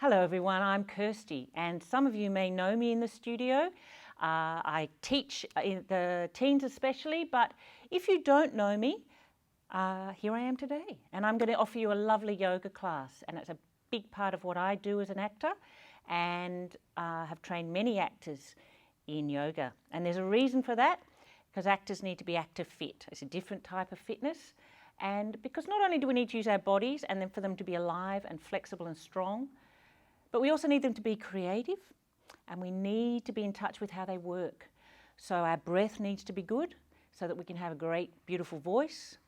Hello everyone, I'm Kirsty and some of you may know me in the studio. I teach the teens especially, but if you don't know me, here I am today and I'm going to offer you a lovely yoga class, and it's a big part of what I do as an actor, and have trained many actors in yoga. And there's a reason for that, because actors need to be active fit. It's a different type of fitness, and because not only do we need to use our bodies and then for them to be alive and flexible and strong, but we also need them to be creative, and we need to be in touch with how they work. So our breath needs to be good so that we can have a great, beautiful voice.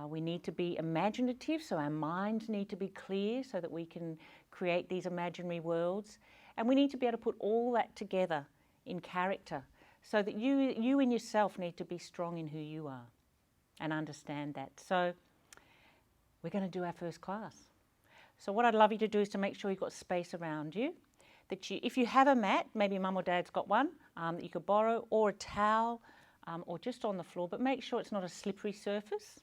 We need to be imaginative, so our minds need to be clear so that we can create these imaginary worlds. And we need to be able to put all that together in character so that you in yourself need to be strong in who you are and understand that. So we're going to do our first class. So what I'd love you to do is to make sure you've got space around you. If you have a mat, maybe mum or dad's got one that you could borrow, or a towel, or just on the floor, but make sure it's not a slippery surface,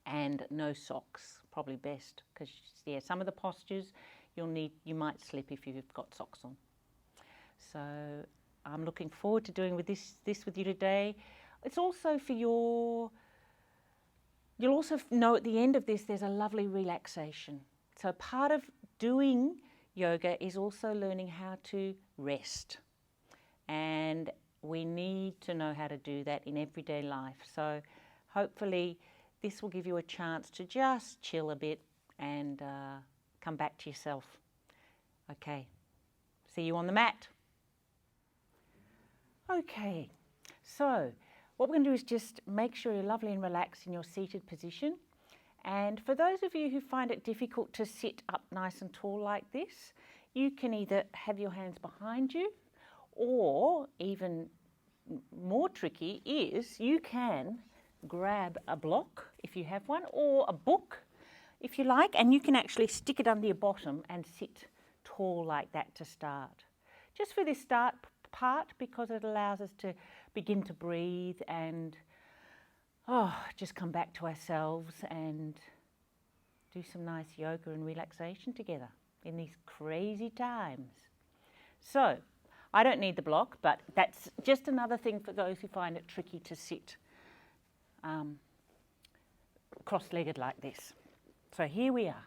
and no socks, probably best, because some of the postures you might slip if you've got socks on. So I'm looking forward to doing this with you today. It's also for you'll also know at the end of this there's a lovely relaxation. So part of doing yoga is also learning how to rest, and we need to know how to do that in everyday life. So hopefully this will give you a chance to just chill a bit and come back to yourself. Okay, see you on the mat. Okay, so what we're going to do is just make sure you're lovely and relaxed in your seated position. And for those of you who find it difficult to sit up nice and tall like this, you can either have your hands behind you, or even more tricky is you can grab a block if you have one, or a book if you like, and you can actually stick it under your bottom and sit tall like that to start. Just for this start part, because it allows us to begin to breathe and just come back to ourselves and do some nice yoga and relaxation together in these crazy times. So I don't need the block, but that's just another thing for those who find it tricky to sit cross-legged like this. So here we are.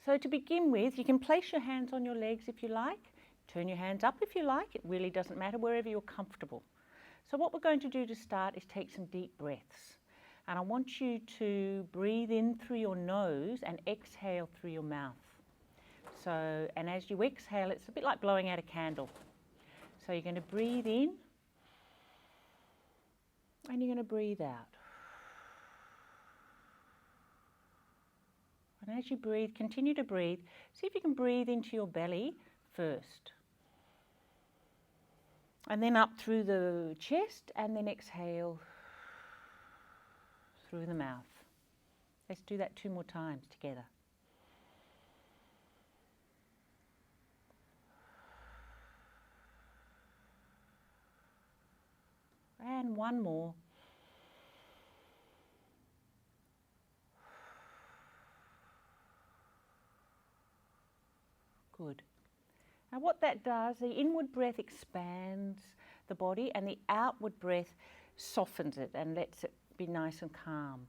So to begin with, you can place your hands on your legs if you like, turn your hands up if you like, it really doesn't matter, wherever you're comfortable. So what we're going to do to start is take some deep breaths. And I want you to breathe in through your nose and exhale through your mouth. So, and as you exhale, it's a bit like blowing out a candle. So you're going to breathe in and you're going to breathe out. And as you breathe, continue to breathe. See if you can breathe into your belly first. And then up through the chest, and then exhale through the mouth. Let's do that 2 more times together. And 1 more. Good. Now what that does, the inward breath expands the body, and the outward breath softens it and lets it be nice and calm.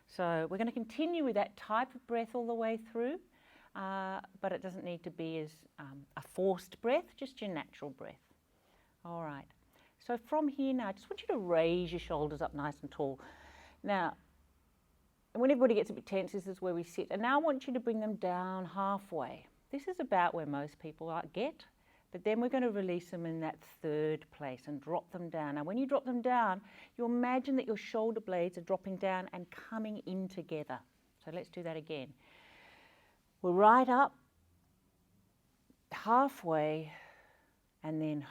So we're going to continue with that type of breath all the way through, but it doesn't need to be as a forced breath, just your natural breath. All right. So from here now, I just want you to raise your shoulders up nice and tall. Now, when everybody gets a bit tense, this is where we sit. And now I want you to bring them down halfway. This is about where most people get, but then we're going to release them in that 3rd place and drop them down. Now when you drop them down, you imagine that your shoulder blades are dropping down and coming in together. So let's do that again. We're right up, halfway, and then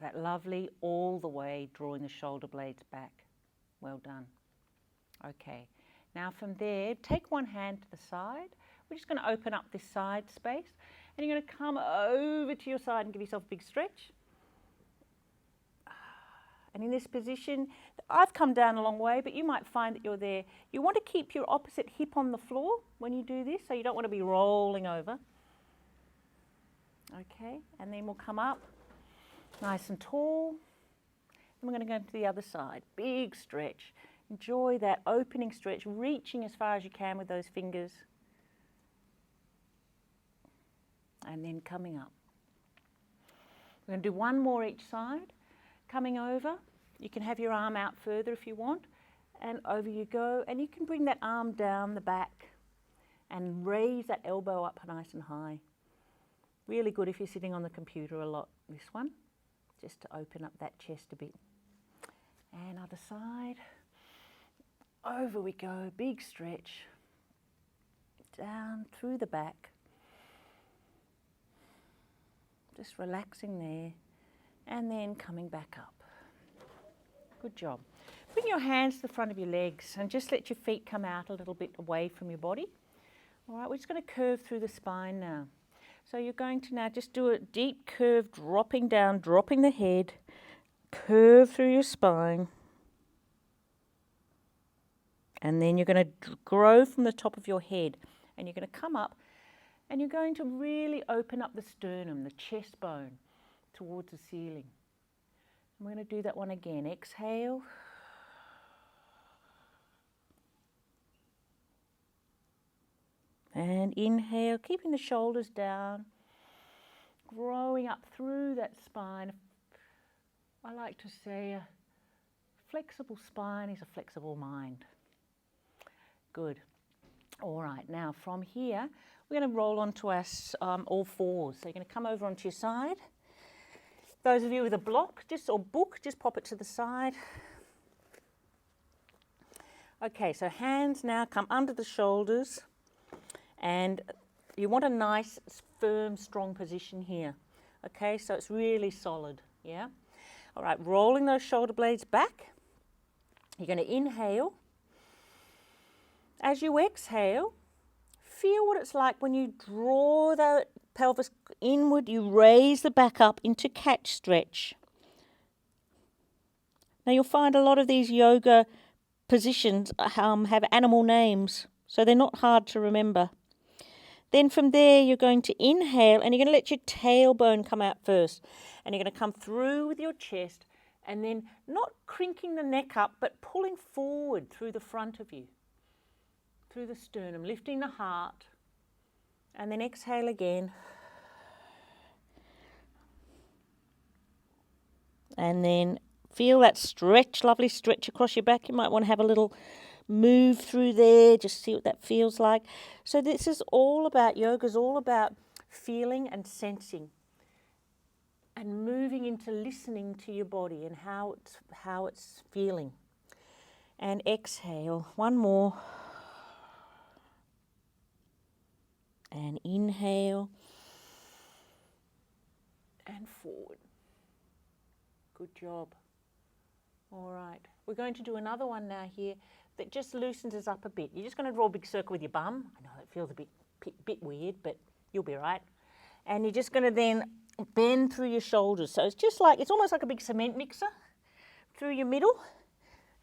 that lovely all the way, drawing the shoulder blades back. Well done. Okay, now from there, take one hand to the side. We're just going to open up this side space, and you're going to come over to your side and give yourself a big stretch. And in this position, I've come down a long way, but you might find that you're there. You want to keep your opposite hip on the floor when you do this, so you don't want to be rolling over. Okay, and then we'll come up nice and tall. And we're going to go to the other side. Big stretch. Enjoy that opening stretch, reaching as far as you can with those fingers. And then coming up. We're going to do one more each side. Coming over. You can have your arm out further if you want. And over you go. And you can bring that arm down the back and raise that elbow up nice and high. Really good if you're sitting on the computer a lot, this one. Just to open up that chest a bit. And other side. Over we go, big stretch. Down through the back. Just relaxing there. And then coming back up. Good job. Bring your hands to the front of your legs and just let your feet come out a little bit away from your body. All right, we're just going to curve through the spine now. So you're going to now just do a deep curve, dropping down, dropping the head, curve through your spine. And then you're going to grow from the top of your head. And you're going to come up and you're going to really open up the sternum, the chest bone, towards the ceiling. And we're going to do that one again. Exhale. And inhale, keeping the shoulders down, growing up through that spine. I like to say a flexible spine is a flexible mind. Good. All right, now from here, we're going to roll onto our all fours. So you're going to come over onto your side. Those of you with a block or book, just pop it to the side. Okay, so hands now come under the shoulders. And you want a nice, firm, strong position here. Okay, so it's really solid, yeah? All right, rolling those shoulder blades back. You're going to inhale. As you exhale, feel what it's like when you draw the pelvis inward, you raise the back up into catch stretch. Now you'll find a lot of these yoga positions have animal names, so they're not hard to remember. Then from there, you're going to inhale and you're going to let your tailbone come out first. And you're going to come through with your chest and then not crinking the neck up, but pulling forward through the front of you, through the sternum, lifting the heart. And then exhale again. And then feel that stretch, lovely stretch across your back. You might want to have a little move through there, just see what that feels like. So this is all about, yoga's all about feeling and sensing and moving into listening to your body and how it's feeling. And exhale, one more. And inhale. And forward. Good job. All right, we're going to do another one now here that just loosens us up a bit. You're just going to draw a big circle with your bum. I know it feels a bit weird, but you'll be right. And you're just going to then bend through your shoulders. So it's just like, it's almost like a big cement mixer through your middle.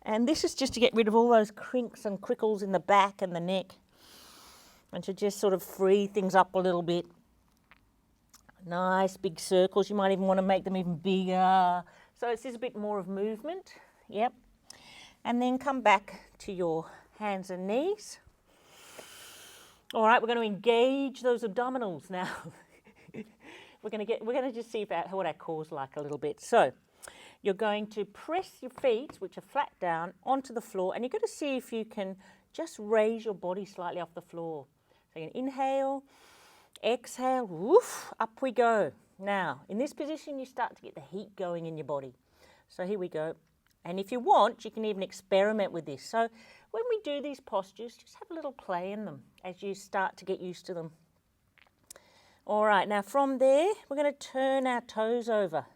And this is just to get rid of all those crinks and crickles in the back and the neck. And to just sort of free things up a little bit. Nice big circles. You might even want to make them even bigger. So it's just a bit more of movement. Yep. And then come back to your hands and knees. All right, we're going to engage those abdominals now. we're going to just see what our core's like a little bit. So you're going to press your feet, which are flat down, onto the floor, and you're going to see if you can just raise your body slightly off the floor. So you can inhale, exhale, woof, up we go. Now, in this position, you start to get the heat going in your body. So here we go. And if you want, you can even experiment with this. So when we do these postures, just have a little play in them as you start to get used to them. All right, now from there, we're going to turn our toes over.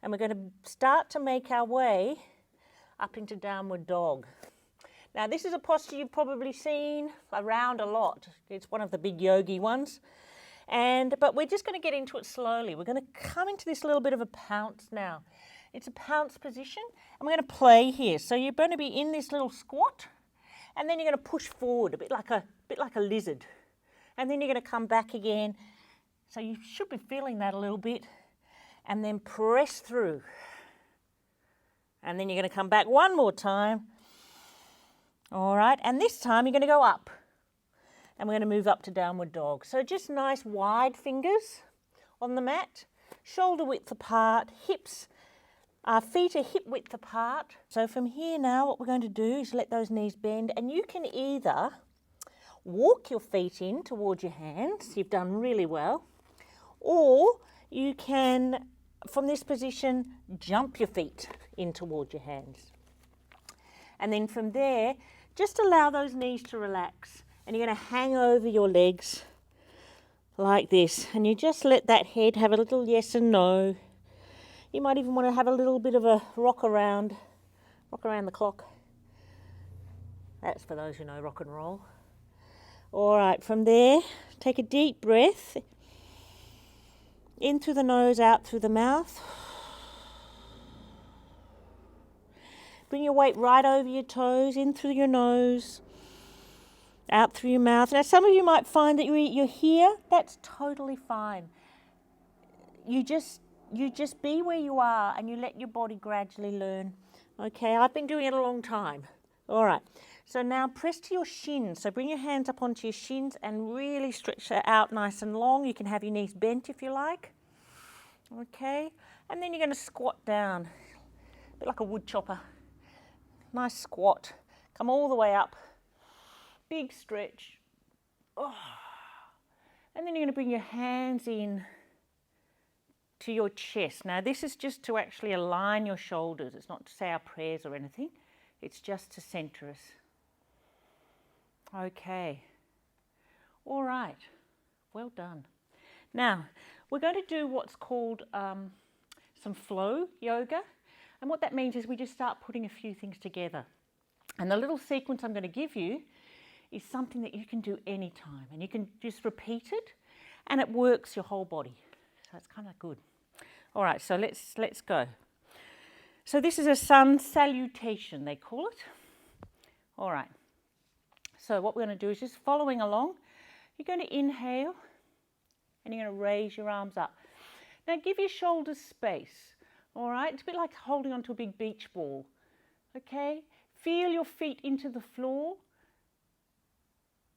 And we're going to start to make our way up into downward dog. Now, this is a posture you've probably seen around a lot. It's one of the big yogi ones. But we're just going to get into it slowly. We're going to come into this little bit of a pounce now. It's a pounce position, and we're going to play here. So you're going to be in this little squat, and then you're going to push forward a bit like a lizard. And then you're going to come back again, So you should be feeling that a little bit. And then press through. And then you're going to come back one more time. All right, and this time you're going to go up. And we're going to move up to downward dog. So just nice wide fingers on the mat, shoulder width apart, hips, feet are hip width apart. So from here now, what we're going to do is let those knees bend, and you can either walk your feet in towards your hands, you've done really well, or you can, from this position, jump your feet in towards your hands. And then from there, just allow those knees to relax. And you're going to hang over your legs like this. And you just let that head have a little yes and no. You might even want to have a little bit of a rock around the clock. That's for those who know rock and roll. All right, from there, take a deep breath. In through the nose, out through the mouth. Bring your weight right over your toes, in through your nose, out through your mouth. Now, some of you might find that you're here. That's totally fine. You just be where you are and you let your body gradually learn. Okay, I've been doing it a long time. All right, so now press to your shins. So bring your hands up onto your shins and really stretch it out nice and long. You can have your knees bent if you like. Okay, and then you're going to squat down, a bit like a wood chopper. Nice squat. Come all the way up. Big stretch. Oh. And then you're going to bring your hands in to your chest. Now this is just to actually align your shoulders. It's not to say our prayers or anything. It's just to center us. Okay. All right. Well done. Now, we're going to do what's called some flow yoga. And what that means is we just start putting a few things together. And the little sequence I'm going to give you is something that you can do anytime. And you can just repeat it and it works your whole body. So it's kind of good. All right, so let's go. So this is a sun salutation, they call it. All right. So what we're going to do is just following along. You're going to inhale and you're going to raise your arms up. Now give your shoulders space. All right, it's a bit like holding onto a big beach ball. Okay, feel your feet into the floor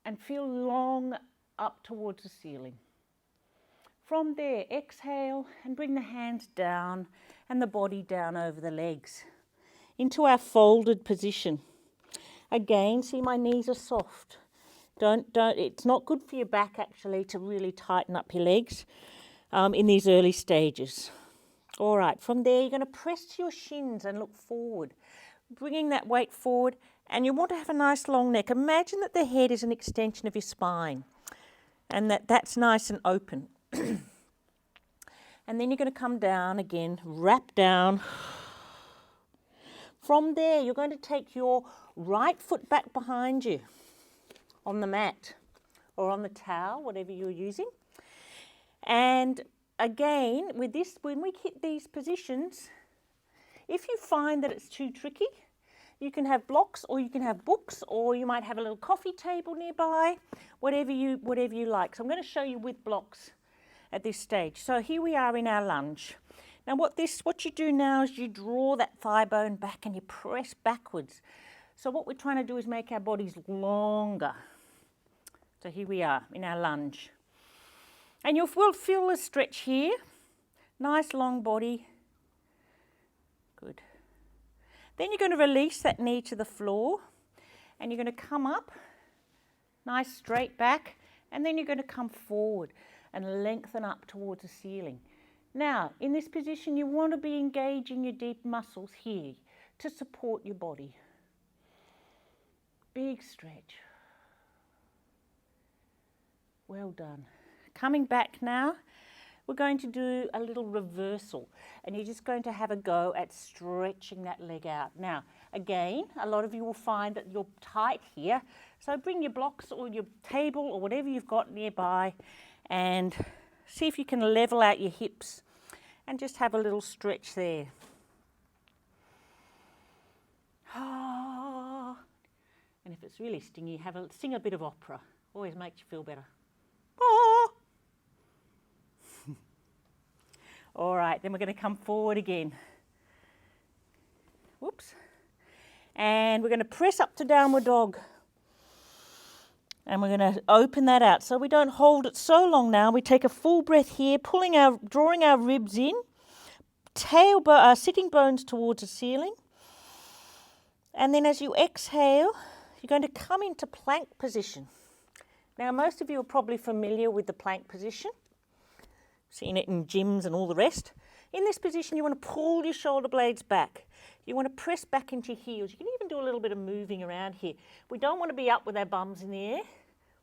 and feel long up towards the ceiling. From there, exhale and bring the hands down and the body down over the legs into our folded position. Again, see my knees are soft. It's not good for your back actually to really tighten up your legs in these early stages. All right, from there you're going to press to your shins and look forward, bringing that weight forward, and you want to have a nice long neck. Imagine that the head is an extension of your spine and that's nice and open. And then you're going to come down again, wrap down. From there, you're going to take your right foot back behind you on the mat or on the towel, whatever you're using. And again, with this, when we hit these positions, if you find that it's too tricky, you can have blocks or you can have books or you might have a little coffee table nearby, whatever you like. So I'm going to show you with blocks at this stage. So here we are in our lunge. Now what you do now is you draw that thigh bone back and you press backwards. So what we're trying to do is make our bodies longer. So here we are in our lunge. And you'll feel a stretch here. Nice long body. Good. Then you're going to release that knee to the floor and you're going to come up, nice straight back, and then you're going to come forward and lengthen up towards the ceiling. Now, in this position, you want to be engaging your deep muscles here to support your body. Big stretch. Well done. Coming back now, we're going to do a little reversal and you're just going to have a go at stretching that leg out. Now, again, a lot of you will find that you're tight here, so bring your blocks or your table or whatever you've got nearby and see if you can level out your hips and just have a little stretch there. And if it's really stingy, sing a bit of opera. Always makes you feel better. All right, then we're going to come forward again. Whoops. And we're going to press up to downward dog. And we're going to open that out. So we don't hold it so long now. We take a full breath here, drawing our ribs in, sitting bones towards the ceiling. And then as you exhale, you're going to come into plank position. Now, most of you are probably familiar with the plank position. Seen it in gyms and all the rest. In this position, you want to pull your shoulder blades back. You want to press back into your heels. You can even do a little bit of moving around here. We don't want to be up with our bums in the air.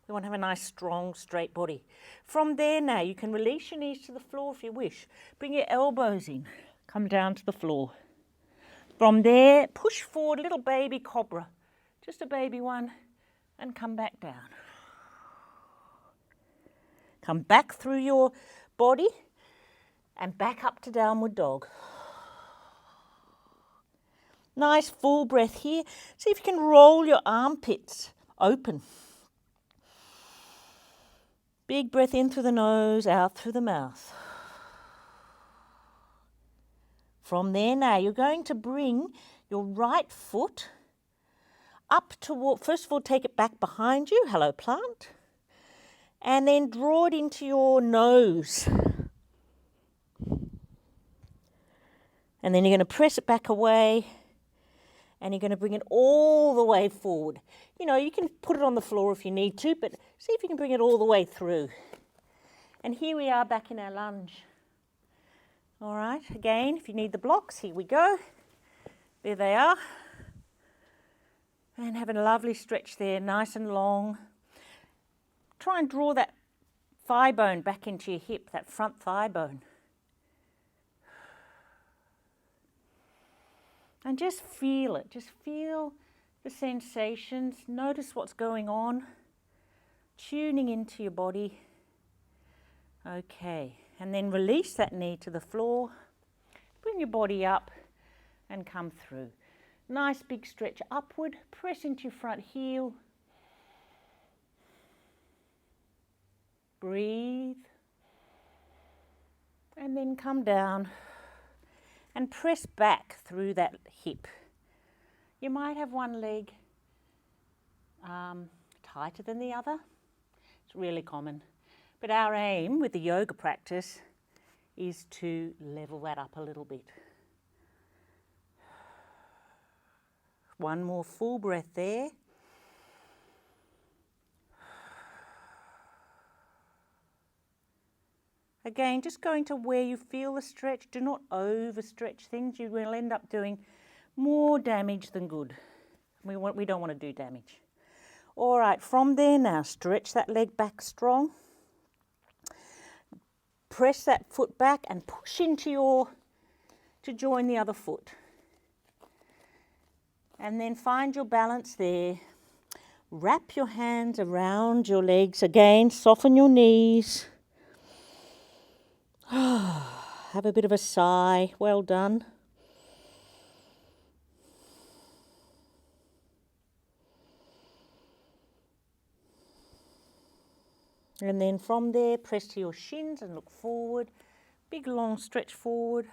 We want to have a nice, strong, straight body. From there now, you can release your knees to the floor if you wish. Bring your elbows in. Come down to the floor. From there, push forward, little baby cobra. Just a baby one. And come back down. Come back through your body and back up to downward dog. Nice full breath here. See if you can roll your armpits open. Big breath in through the nose, out through the mouth. From there now, you're going to bring your right foot up toward, first of all, take it back behind you. Hello, plant. And then draw it into your nose. And then you're going to press it back away. And you're going to bring it all the way forward. You know, you can put it on the floor if you need to, but see if you can bring it all the way through. And here we are back in our lunge. All right, again, if you need the blocks, here we go. There they are. And having a lovely stretch there, nice and long. Try and draw that thigh bone back into your hip, that front thigh bone. And just feel it. Just feel the sensations. Notice what's going on. Tuning into your body. Okay. And then release that knee to the floor. Bring your body up and come through. Nice big stretch upward. Press into your front heel. Breathe. And then come down. And press back through that hip. You might have one leg tighter than the other. It's really common. But our aim with the yoga practice is to level that up a little bit. One more full breath there. Again, just going to where you feel the stretch. Do not overstretch things. You will end up doing more damage than good. We don't want to do damage. All right, from there now, stretch that leg back strong. Press that foot back and push into to join the other foot. And then find your balance there. Wrap your hands around your legs. Again, soften your knees. Have a bit of a sigh. Well done. And then from there, press to your shins and look forward. Big long stretch forward.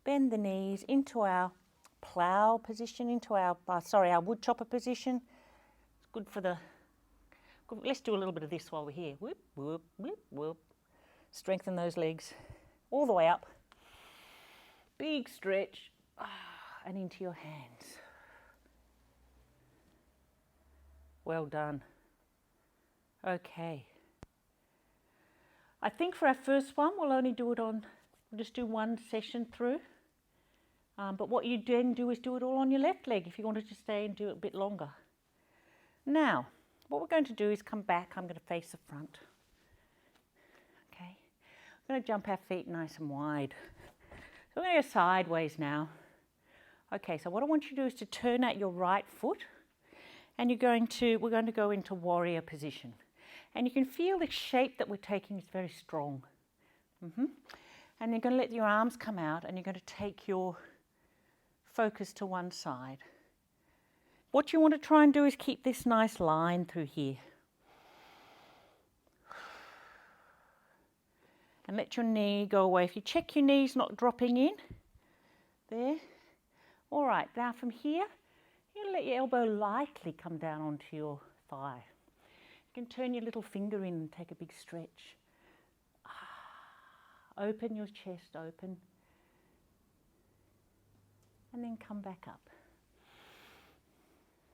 Bend the knees into our plough position, into our wood chopper position. It's good for the... Let's do a little bit of this while we're here. Whoop, whoop, whoop, whoop. Strengthen those legs all the way up. Big stretch and into your hands. Well done. Okay. I think for our first one, we'll just do one session through. But what you then do is do it all on your left leg if you wanted to stay and do it a bit longer. Now, what we're going to do is come back. I'm going to face the front. Okay. I'm going to jump our feet nice and wide. So we're going to go sideways now. Okay, so what I want you to do is to turn out your right foot, and we're going to go into warrior position. And you can feel the shape that we're taking is very strong. And you're going to let your arms come out, and you're going to take your focus to one side. What you want to try and do is keep this nice line through here. and let your knee go away. If you check your knees not dropping in, there. All right, now from here, you let your elbow lightly come down onto your thigh. You can turn your little finger in and take a big stretch. Open your chest, open. And then come back up.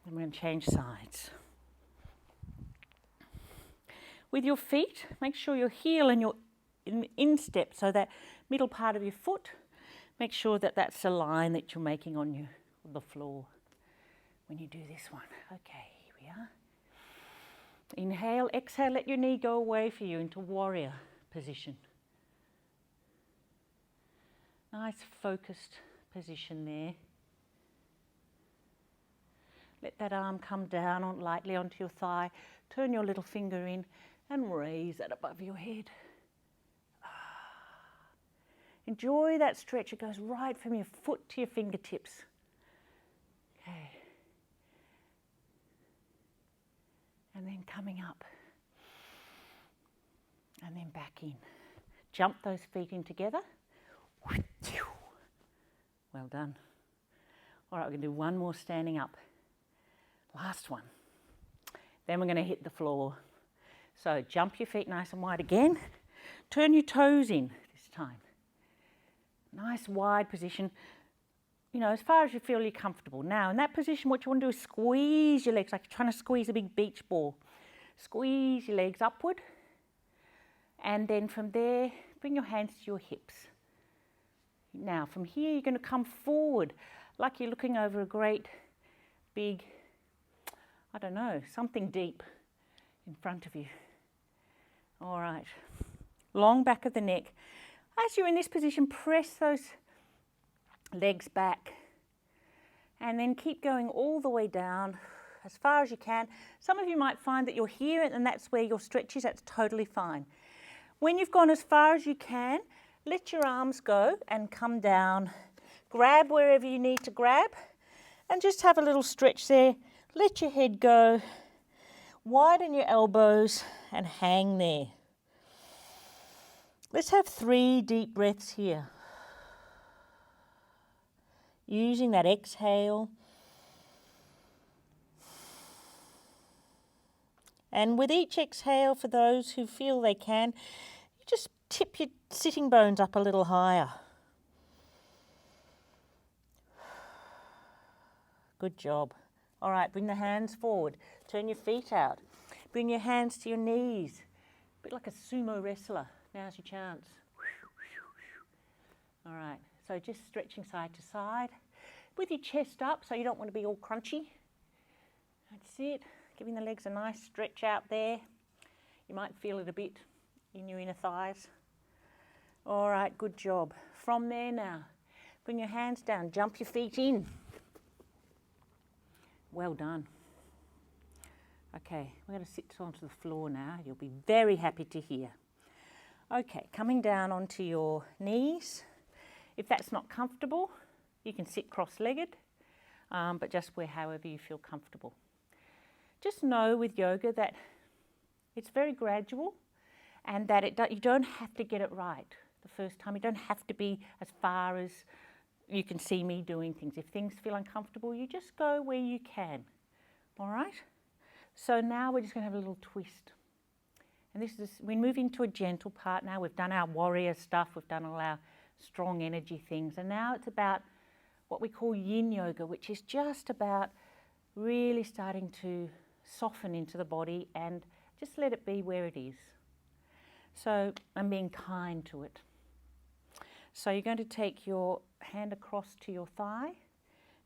And we're going to change sides. With your feet, make sure your heel and your instep, so that middle part of your foot, make sure that that's a line that you're making on the floor when you do this one. Okay, here we are. Inhale, exhale, let your knee go away for you into warrior position. Nice focused position there. Let that arm come down lightly onto your thigh. Turn your little finger in and raise that above your head. Enjoy that stretch. It goes right from your foot to your fingertips. Okay. And then coming up. And then back in. Jump those feet in together. Well done. All right, we're going to do one more standing up. Last one. Then we're going to hit the floor. So jump your feet nice and wide again. Turn your toes in this time. Nice wide position. You know, as far as you feel you're comfortable. Now, in that position, what you want to do is squeeze your legs like you're trying to squeeze a big beach ball. Squeeze your legs upward. And then from there, bring your hands to your hips. Now, from here, you're going to come forward like you're looking over a great big, I don't know, something deep in front of you. All right. Long back of the neck. As you're in this position, press those legs back and then keep going all the way down as far as you can. Some of you might find that you're here and that's where your stretch is. That's totally fine. When you've gone as far as you can, let your arms go and come down. Grab wherever you need to grab and just have a little stretch there. Let your head go. Widen your elbows and hang there. Let's have 3 deep breaths here. Using that exhale. And with each exhale, for those who feel they can, you just tip your sitting bones up a little higher. Good job. All right, bring the hands forward. Turn your feet out. Bring your hands to your knees. A bit like a sumo wrestler. Now's your chance. All right, so just stretching side to side. With your chest up, so you don't want to be all crunchy. That's it. Giving the legs a nice stretch out there. You might feel it a bit in your inner thighs. All right, good job. From there now, bring your hands down, jump your feet in. Well done. Okay, we're going to sit onto the floor now. You'll be very happy to hear. Okay, coming down onto your knees. If that's not comfortable, you can sit cross-legged, but just however you feel comfortable. Just know with yoga that it's very gradual and that you don't have to get it right the first time. You don't have to be as far as you can see me doing things. If things feel uncomfortable, you just go where you can. All right? So now we're just going to have a little twist. And we're moving to a gentle part now. We've done our warrior stuff. We've done all our strong energy things. And now it's about what we call Yin Yoga, which is just about really starting to soften into the body and just let it be where it is. So I'm being kind to it. So you're going to take your hand across to your thigh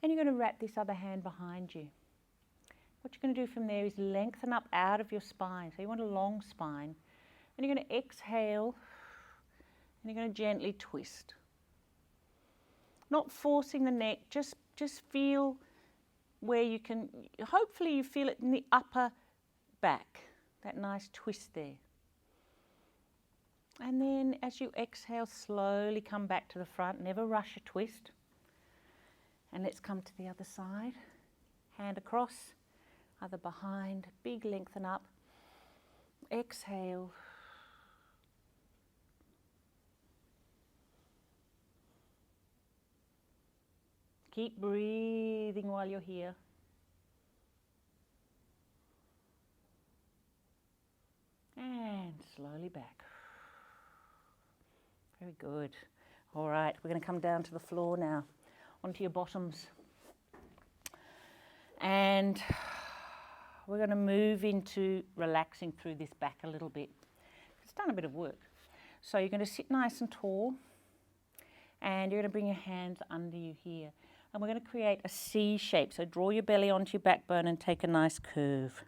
and you're going to wrap this other hand behind you. What you're going to do from there is lengthen up out of your spine. So you want a long spine. And you're going to exhale and you're going to gently twist. Not forcing the neck, just feel where you can, hopefully you feel it in the upper back, that nice twist there. And then as you exhale, slowly come back to the front, never rush a twist. And let's come to the other side. Hand across, other behind, big lengthen up. Exhale. Keep breathing while you're here. And slowly back. Very good. All right, we're going to come down to the floor now, onto your bottoms. And we're going to move into relaxing through this back a little bit. It's done a bit of work. So you're going to sit nice and tall, and you're going to bring your hands under you here. And we're going to create a C shape. So draw your belly onto your backbone and take a nice curve.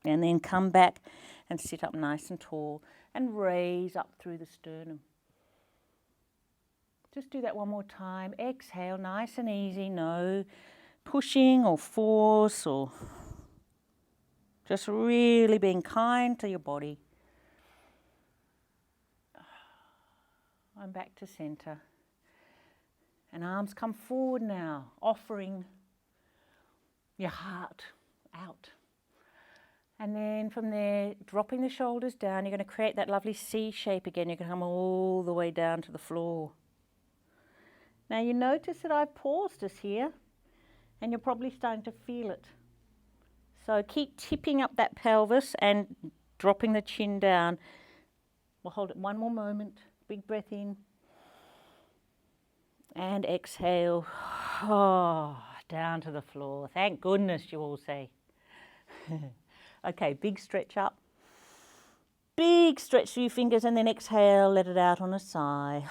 And then come back and sit up nice and tall and raise up through the sternum. Just do that one more time. Exhale, nice and easy. No pushing or force, or just really being kind to your body. I'm back to center. And arms come forward now, offering your heart out. And then from there, dropping the shoulders down, you're going to create that lovely C shape again. You're going to come all the way down to the floor. Now you notice that I've paused us here, and you're probably starting to feel it. So keep tipping up that pelvis and dropping the chin down. We'll hold it one more moment. Big breath in. And exhale. Oh, down to the floor. Thank goodness, you all say. Okay, big stretch up. Big stretch through your fingers, and then exhale, let it out on a sigh.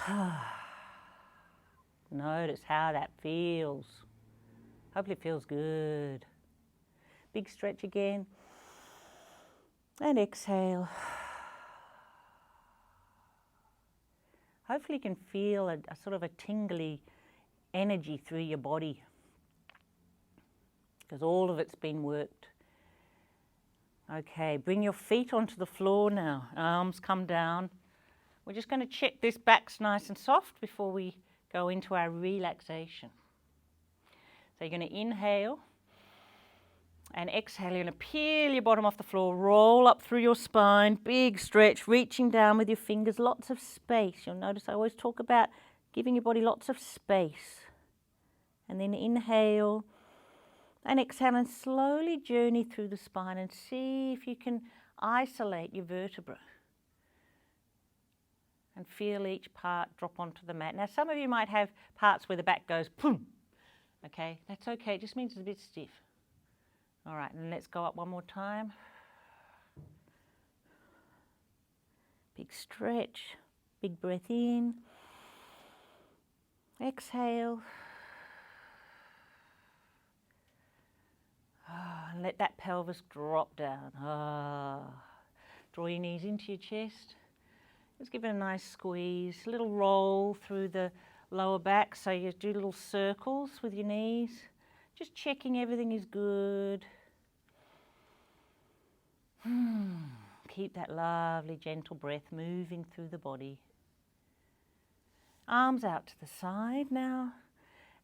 Notice how that feels. Hopefully it feels good. Big stretch again. And exhale. Hopefully you can feel a sort of a tingly energy through your body, because all of it's been worked. Okay, bring your feet onto the floor now. Arms come down. We're just going to check this back's nice and soft before we go into our relaxation. So you're going to inhale and exhale. You're going to peel your bottom off the floor, roll up through your spine, big stretch, reaching down with your fingers, lots of space. You'll notice I always talk about giving your body lots of space. And then inhale and exhale, and slowly journey through the spine and see if you can isolate your vertebra and feel each part drop onto the mat. Now some of you might have parts where the back goes boom. Okay, that's okay, it just means it's a bit stiff. All right, and let's go up one more time. Big stretch, big breath in. Exhale. And let that pelvis drop down. Draw your knees into your chest. Just give it a nice squeeze, a little roll through the lower back. So you do little circles with your knees, just checking everything is good. Keep that lovely gentle breath moving through the body. Arms out to the side now.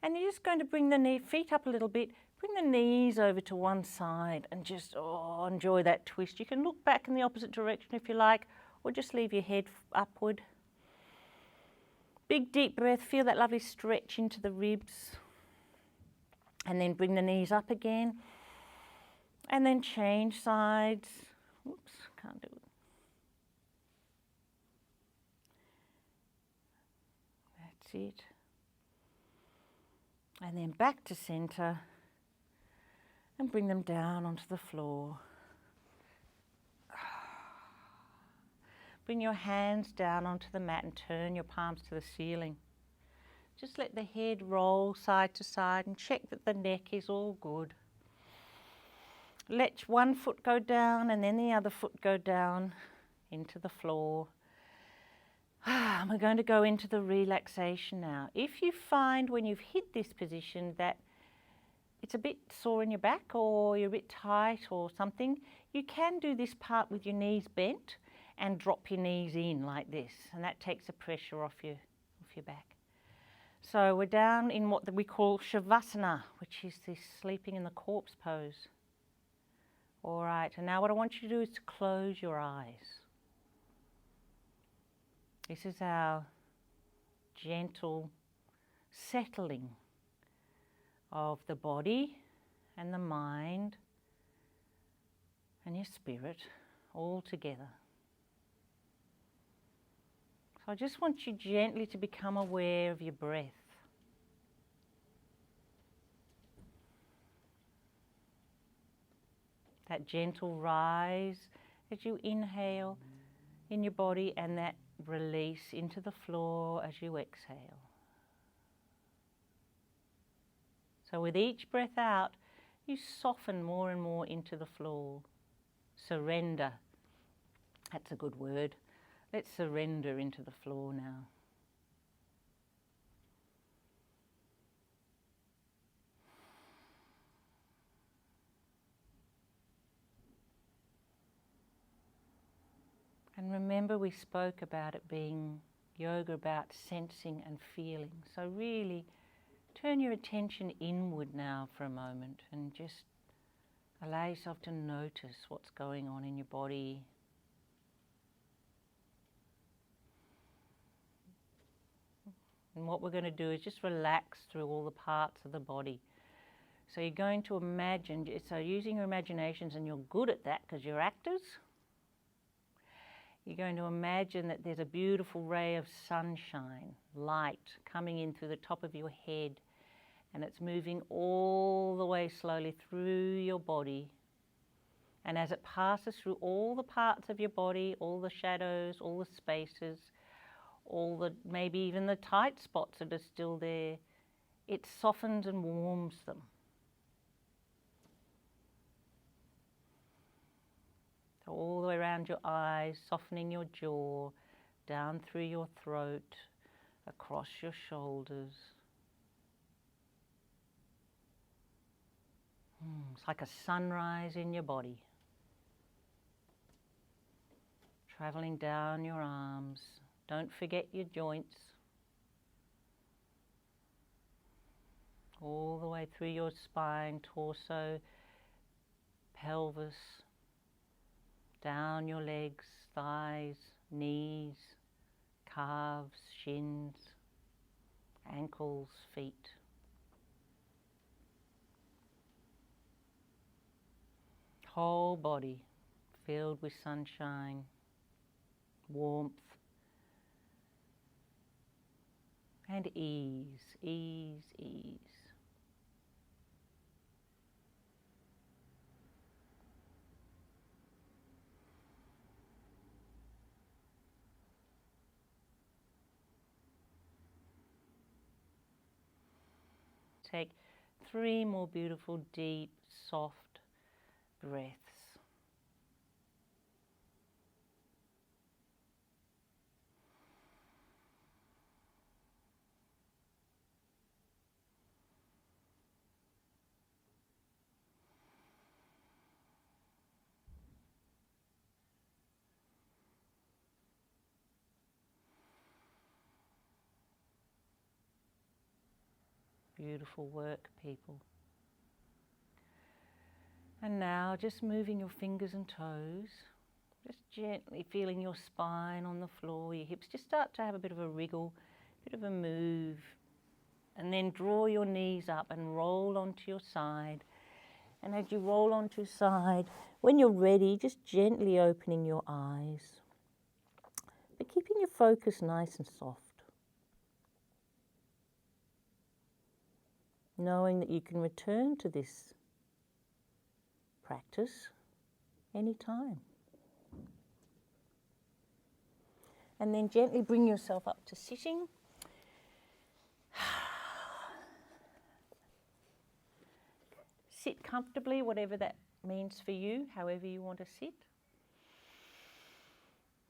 And you're just going to bring the feet up a little bit. Bring the knees over to one side and just enjoy that twist. You can look back in the opposite direction if you like, or just leave your head upward. Big deep breath, feel that lovely stretch into the ribs. And then bring the knees up again. And then change sides. Oops, can't do it. That's it. And then back to center. And bring them down onto the floor. Bring your hands down onto the mat and turn your palms to the ceiling. Just let the head roll side to side and check that the neck is all good. Let one foot go down and then the other foot go down into the floor. We're going to go into the relaxation now. If you find when you've hit this position that it's a bit sore in your back or you're a bit tight or something, you can do this part with your knees bent and drop your knees in like this, and that takes the pressure off your back. So we're down in what we call Shavasana, which is this sleeping in the corpse pose. All right, and now what I want you to do is to close your eyes. This is our gentle settling of the body and the mind and your spirit all together. So I just want you gently to become aware of your breath. That gentle rise as you inhale in your body and that release into the floor as you exhale. So with each breath out, you soften more and more into the floor. Surrender. That's a good word. Let's surrender into the floor now. And remember, we spoke about it being yoga about sensing and feeling. So really turn your attention inward now for a moment and just allow yourself to notice what's going on in your body. And what we're going to do is just relax through all the parts of the body. So you're going to imagine, so using your imaginations, and you're good at that because you're actors. You're going to imagine that there's a beautiful ray of sunshine, light, coming in through the top of your head, and it's moving all the way slowly through your body. And as it passes through all the parts of your body, all the shadows, all the spaces, all the, maybe even the tight spots that are still there, it softens and warms them. So all the way around your eyes, softening your jaw, down through your throat, across your shoulders. It's like a sunrise in your body. Traveling down your arms. Don't forget your joints. All the way through your spine, torso, pelvis, down your legs, thighs, knees, calves, shins, ankles, feet. Whole body filled with sunshine, warmth, and ease, ease, ease. Take 3 more beautiful, deep, soft breaths. Beautiful work, people. And now just moving your fingers and toes, just gently feeling your spine on the floor, your hips just start to have a bit of a wriggle, a bit of a move. And then draw your knees up and roll onto your side. And as you roll onto your side, when you're ready, just gently opening your eyes, but keeping your focus nice and soft. Knowing that you can return to this practice anytime. And then gently bring yourself up to sitting. Sit comfortably, whatever that means for you, however you want to sit.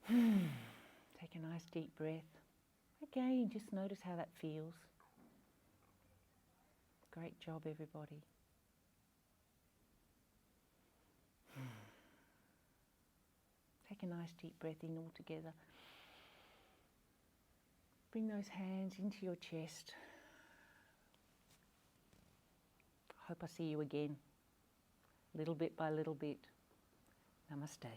Take a nice deep breath. Again, just notice how that feels. Great job, everybody. Take a nice deep breath in all together. Bring those hands into your chest. I hope I see you again, little bit by little bit. Namaste.